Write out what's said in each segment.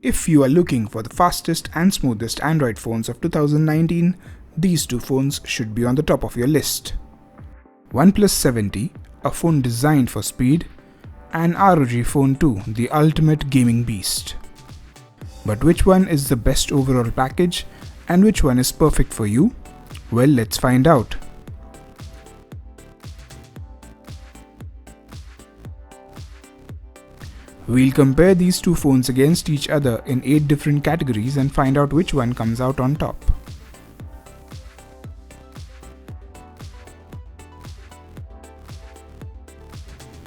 If you are looking for the fastest and smoothest Android phones of 2019, these two phones should be on the top of your list. OnePlus 70, a phone designed for speed, and ROG Phone II, the ultimate gaming beast. But which one is the best overall package and which one is perfect for you? Well, let's find out. We'll compare these two phones against each other in 8 different categories and find out which one comes out on top.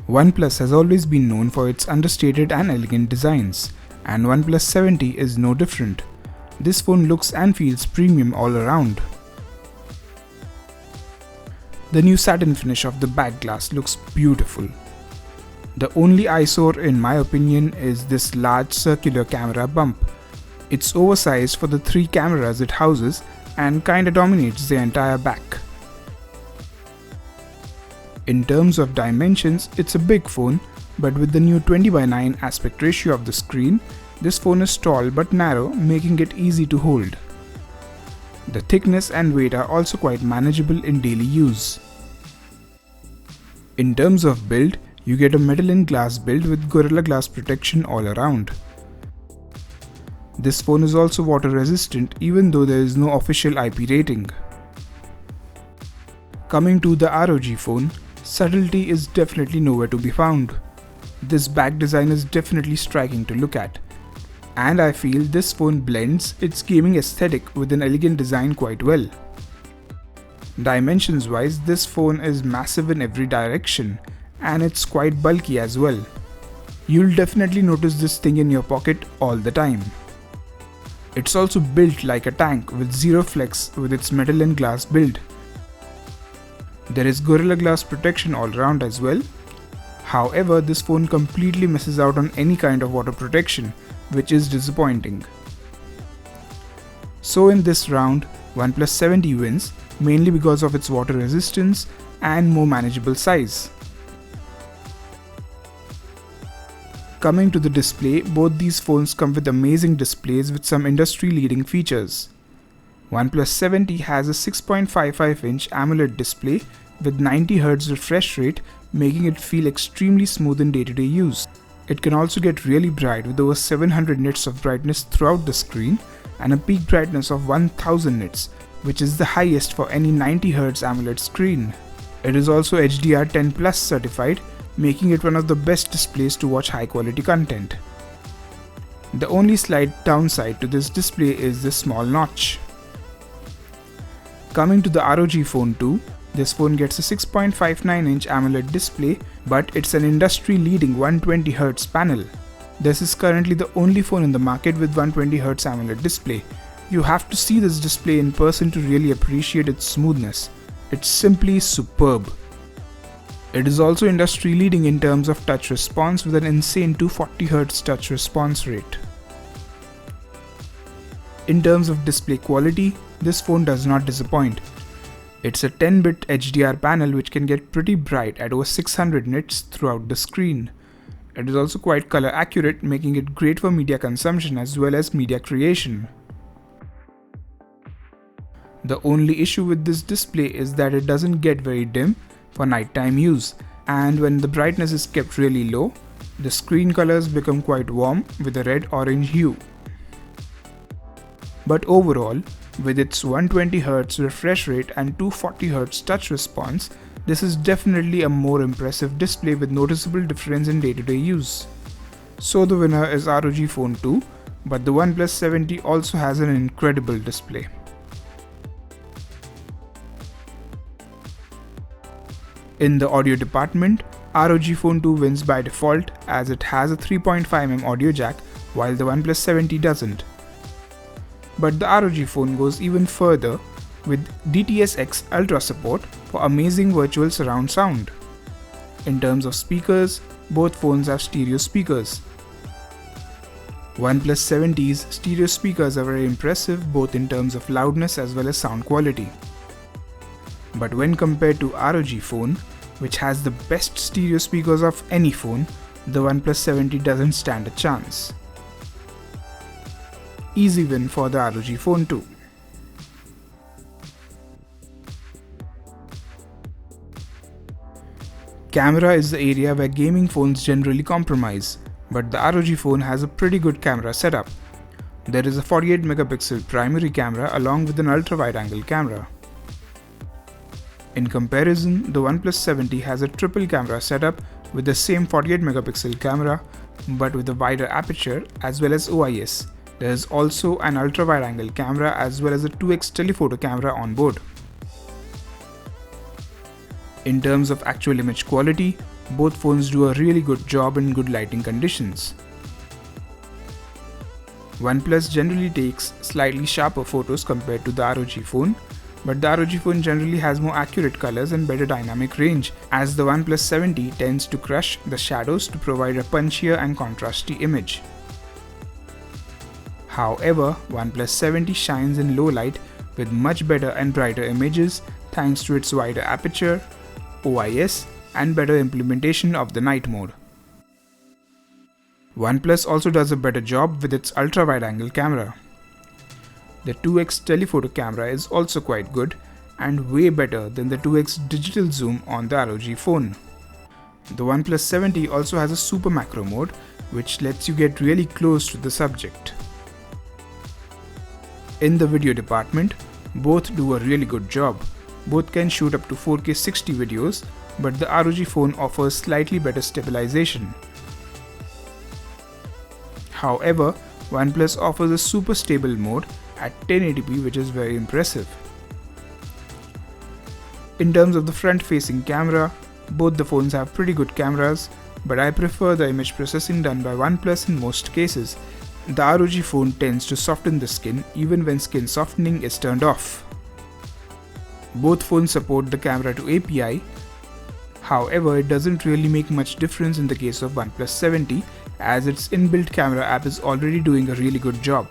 OnePlus has always been known for its understated and elegant designs, and OnePlus 70 is no different. This phone looks and feels premium all around. The new satin finish of the back glass looks beautiful. The only eyesore in my opinion is this large circular camera bump. It's oversized for the 3 cameras it houses and kinda dominates the entire back. In terms of dimensions, it's a big phone, but with the new 20:9 aspect ratio of the screen, this phone is tall but narrow, making it easy to hold. The thickness and weight are also quite manageable in daily use. In terms of build, you get a metal and glass build with Gorilla Glass protection all around. This phone is also water resistant even though there is no official IP rating. Coming to the ROG phone, subtlety is definitely nowhere to be found. This back design is definitely striking to look at, and I feel this phone blends its gaming aesthetic with an elegant design quite well. Dimensions wise, this phone is massive in every direction, and it's quite bulky as well. You'll definitely notice this thing in your pocket all the time. It's also built like a tank with zero flex with its metal and glass build. There is Gorilla Glass protection all around as well. However, this phone completely misses out on any kind of water protection, which is disappointing. So in this round, OnePlus 70 wins, mainly because of its water resistance and more manageable size. Coming to the display, both these phones come with amazing displays with some industry-leading features. OnePlus 70 has a 6.55-inch AMOLED display with 90Hz refresh rate, making it feel extremely smooth in day-to-day use. It can also get really bright with over 700 nits of brightness throughout the screen and a peak brightness of 1000 nits, which is the highest for any 90Hz AMOLED screen. It is also HDR10+ certified, making it one of the best displays to watch high-quality content. The only slight downside to this display is this small notch. Coming to the ROG Phone II, this phone gets a 6.59-inch AMOLED display, but it's an industry-leading 120Hz panel. This is currently the only phone in the market with 120Hz AMOLED display. You have to see this display in person to really appreciate its smoothness. It's simply superb. It is also industry-leading in terms of touch response with an insane 240Hz touch response rate. In terms of display quality, this phone does not disappoint. It's a 10-bit HDR panel which can get pretty bright at over 600 nits throughout the screen. It is also quite color accurate, making it great for media consumption as well as media creation. The only issue with this display is that it doesn't get very dim for nighttime use, and when the brightness is kept really low, the screen colors become quite warm with a red-orange hue. But overall, with its 120Hz refresh rate and 240Hz touch response, this is definitely a more impressive display with noticeable difference in day-to-day use. So the winner is ROG Phone II, but the OnePlus 70 also has an incredible display. In the audio department, ROG Phone II wins by default as it has a 3.5mm audio jack while the OnePlus 70 doesn't. But the ROG phone goes even further with DTS-X Ultra support for amazing virtual surround sound. In terms of speakers, both phones have stereo speakers. OnePlus 70's stereo speakers are very impressive both in terms of loudness as well as sound quality. But when compared to ROG phone, which has the best stereo speakers of any phone, the OnePlus 70 doesn't stand a chance. Easy win for the ROG Phone II. Camera is the area where gaming phones generally compromise, but the ROG phone has a pretty good camera setup. There is a 48 megapixel primary camera along with an ultra-wide angle camera. In comparison, the OnePlus 70 has a triple camera setup with the same 48 megapixel camera but with a wider aperture as well as OIS. There is also an ultra-wide angle camera as well as a 2x telephoto camera on board. In terms of actual image quality, both phones do a really good job in good lighting conditions. OnePlus generally takes slightly sharper photos compared to the ROG phone, but the ROG phone generally has more accurate colors and better dynamic range, as the OnePlus 70 tends to crush the shadows to provide a punchier and contrasty image. However, OnePlus 70 shines in low light with much better and brighter images thanks to its wider aperture, OIS, and better implementation of the night mode. OnePlus also does a better job with its ultra-wide angle camera. The 2x telephoto camera is also quite good and way better than the 2x digital zoom on the ROG phone. The OnePlus 70 also has a super macro mode which lets you get really close to the subject. In the video department, both do a really good job. Both can shoot up to 4K 60 videos, but the ROG phone offers slightly better stabilization. However, OnePlus offers a super stable mode at 1080p, which is very impressive. In terms of the front-facing camera, both the phones have pretty good cameras, but I prefer the image processing done by OnePlus in most cases. The ROG phone tends to soften the skin even when skin softening is turned off. Both phones support the camera to API, however it doesn't really make much difference in the case of OnePlus 70 as its inbuilt camera app is already doing a really good job.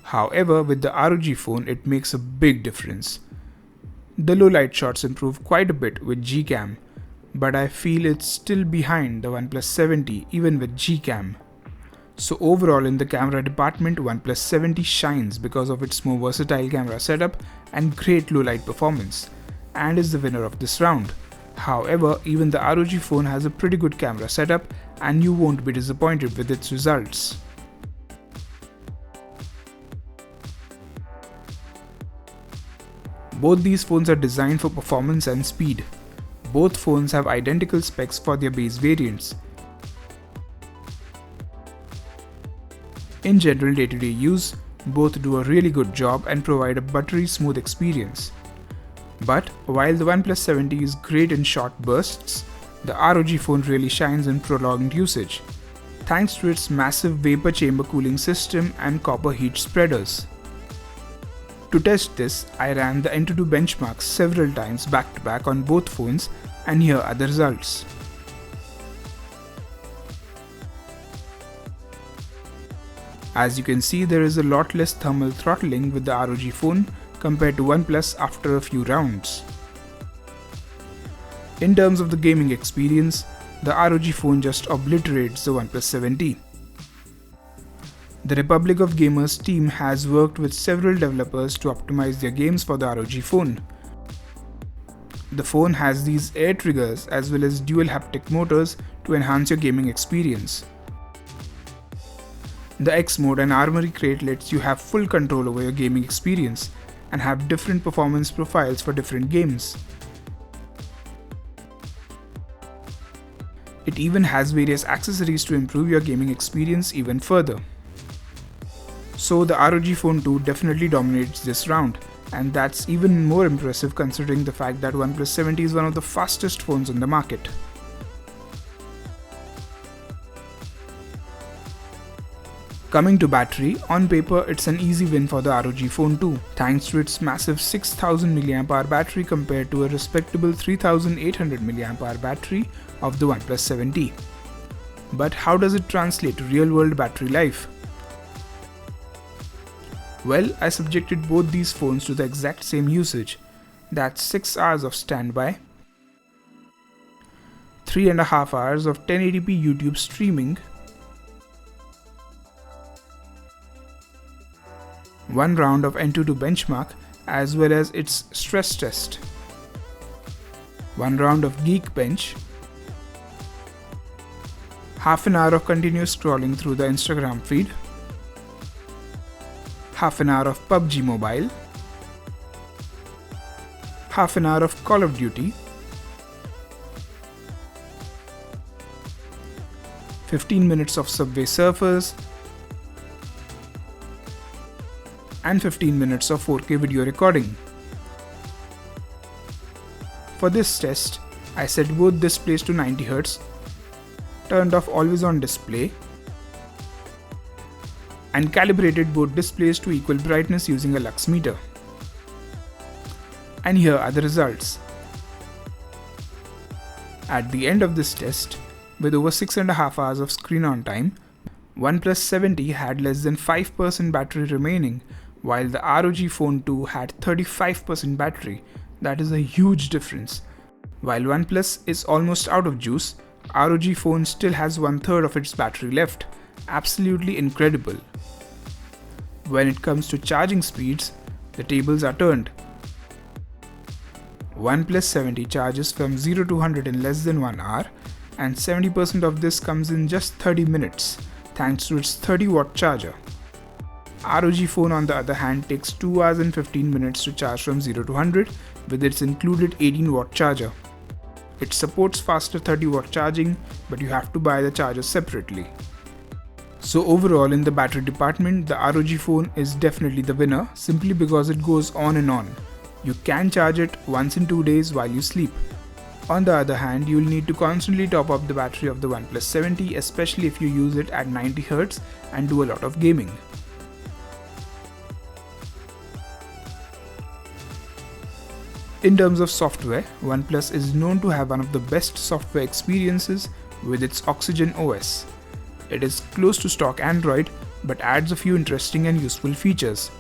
However, with the ROG phone it makes a big difference. The low light shots improve quite a bit with Gcam, but I feel it's still behind the OnePlus 70 even with Gcam. So overall in the camera department, OnePlus 70 shines because of its more versatile camera setup and great low light performance, and is the winner of this round. However, even the ROG phone has a pretty good camera setup and you won't be disappointed with its results. Both these phones are designed for performance and speed. Both phones have identical specs for their base variants. In general day-to-day use, both do a really good job and provide a buttery smooth experience. But while the OnePlus 70 is great in short bursts, the ROG phone really shines in prolonged usage, thanks to its massive vapor chamber cooling system and copper heat spreaders. To test this, I ran the Antutu benchmarks several times back to back on both phones, and here are the results. As you can see, there is a lot less thermal throttling with the ROG phone compared to OnePlus after a few rounds. In terms of the gaming experience, the ROG phone just obliterates the OnePlus 70. The Republic of Gamers team has worked with several developers to optimize their games for the ROG phone. The phone has these air triggers as well as dual haptic motors to enhance your gaming experience. The X mode and Armory crate lets you have full control over your gaming experience and have different performance profiles for different games. It even has various accessories to improve your gaming experience even further. So the ROG Phone II definitely dominates this round, and that's even more impressive considering the fact that OnePlus 70 is one of the fastest phones on the market. Coming to battery, on paper it's an easy win for the ROG Phone II, thanks to its massive 6000 mAh battery compared to a respectable 3800 mAh battery of the OnePlus 70. But how does it translate to real-world battery life? Well, I subjected both these phones to the exact same usage. That's 6 hours of standby, 3.5 hours of 1080p YouTube streaming, one round of Antutu benchmark as well as its stress test, one round of Geekbench, half an hour of continuous scrolling through the Instagram feed, half an hour of PUBG Mobile, half an hour of Call of Duty, 15 minutes of Subway Surfers, and 15 minutes of 4K video recording. For this test, I set both displays to 90Hz, turned off always on display, and calibrated both displays to equal brightness using a lux meter. And here are the results. At the end of this test, with over 6.5 hours of screen on time, OnePlus 70 had less than 5% battery remaining, while the ROG Phone II had 35% battery. That is a huge difference. While OnePlus is almost out of juice, ROG Phone still has 1/3 of its battery left. Absolutely incredible. When it comes to charging speeds, the tables are turned. OnePlus 70 charges from 0 to 100 in less than 1 hour, and 70% of this comes in just 30 minutes, thanks to its 30-watt charger. ROG Phone on the other hand takes 2 hours and 15 minutes to charge from 0 to 100 with its included 18-watt charger. It supports faster 30-watt charging, but you have to buy the charger separately. So overall, in the battery department, the ROG Phone is definitely the winner simply because it goes on and on. You can charge it once in 2 days while you sleep. On the other hand, you will need to constantly top up the battery of the OnePlus 70, especially if you use it at 90Hz and do a lot of gaming. In terms of software, OnePlus is known to have one of the best software experiences with its Oxygen OS. It is close to stock Android but adds a few interesting and useful features.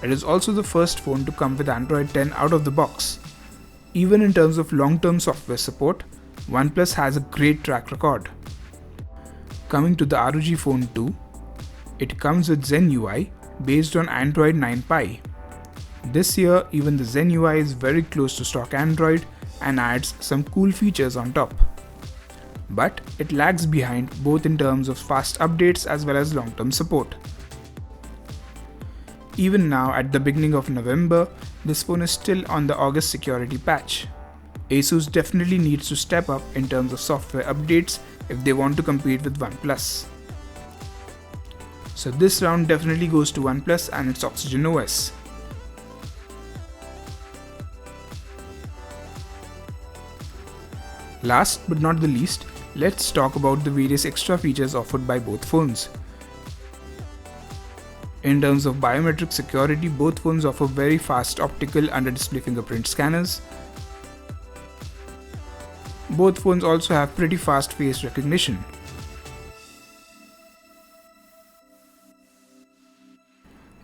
It is also the first phone to come with Android 10 out of the box. Even in terms of long-term software support, OnePlus has a great track record. Coming to the ROG Phone II, it comes with Zen UI based on Android 9 Pie. This year, even the Zen UI is very close to stock Android and adds some cool features on top. But it lags behind both in terms of fast updates as well as long-term support. Even now, at the beginning of November, this phone is still on the August security patch. Asus definitely needs to step up in terms of software updates if they want to compete with OnePlus. So this round definitely goes to OnePlus and its Oxygen OS. Last but not the least, let's talk about the various extra features offered by both phones. In terms of biometric security, both phones offer very fast optical under-display fingerprint scanners. Both phones also have pretty fast face recognition.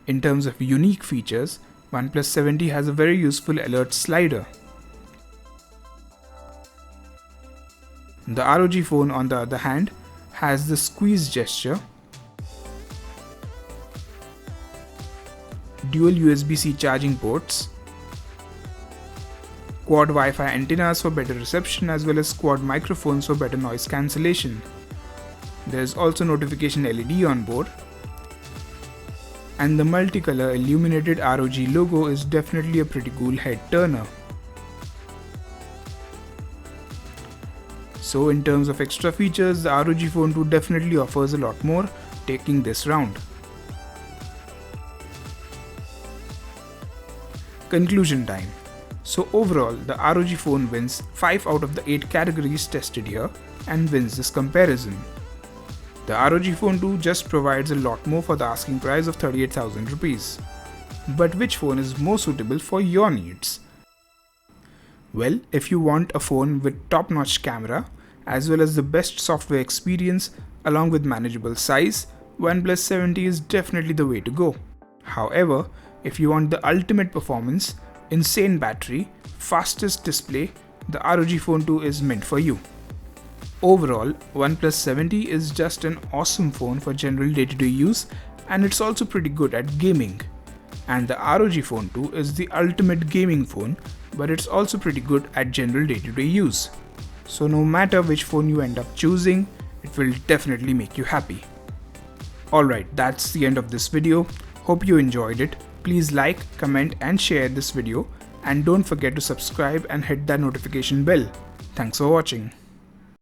In terms of unique features, OnePlus 70 has a very useful alert slider. The ROG Phone, on the other hand, has the squeeze gesture, dual USB-C charging ports, quad Wi-Fi antennas for better reception as well as quad microphones for better noise cancellation. There is also notification LED on board, and the multicolor illuminated ROG logo is definitely a pretty cool head turner. So in terms of extra features, the ROG Phone II definitely offers a lot more, taking this round. Conclusion time. So overall, the ROG Phone wins 5 out of the 8 categories tested here and wins this comparison. The ROG Phone II just provides a lot more for the asking price of 38,000 rupees. But which phone is more suitable for your needs? Well, if you want a phone with top-notch camera as well as the best software experience along with manageable size, OnePlus 70 is definitely the way to go. However, if you want the ultimate performance, insane battery, fastest display, the ROG Phone II is meant for you. Overall, OnePlus 70 is just an awesome phone for general day-to-day use and it's also pretty good at gaming. And the ROG Phone II is the ultimate gaming phone, but it's also pretty good at general day-to-day use. So no matter which phone you end up choosing, it will definitely make you happy. Alright, that's the end of this video. Hope you enjoyed it. Please like, comment and share this video, and don't forget to subscribe and hit that notification bell. Thanks for watching.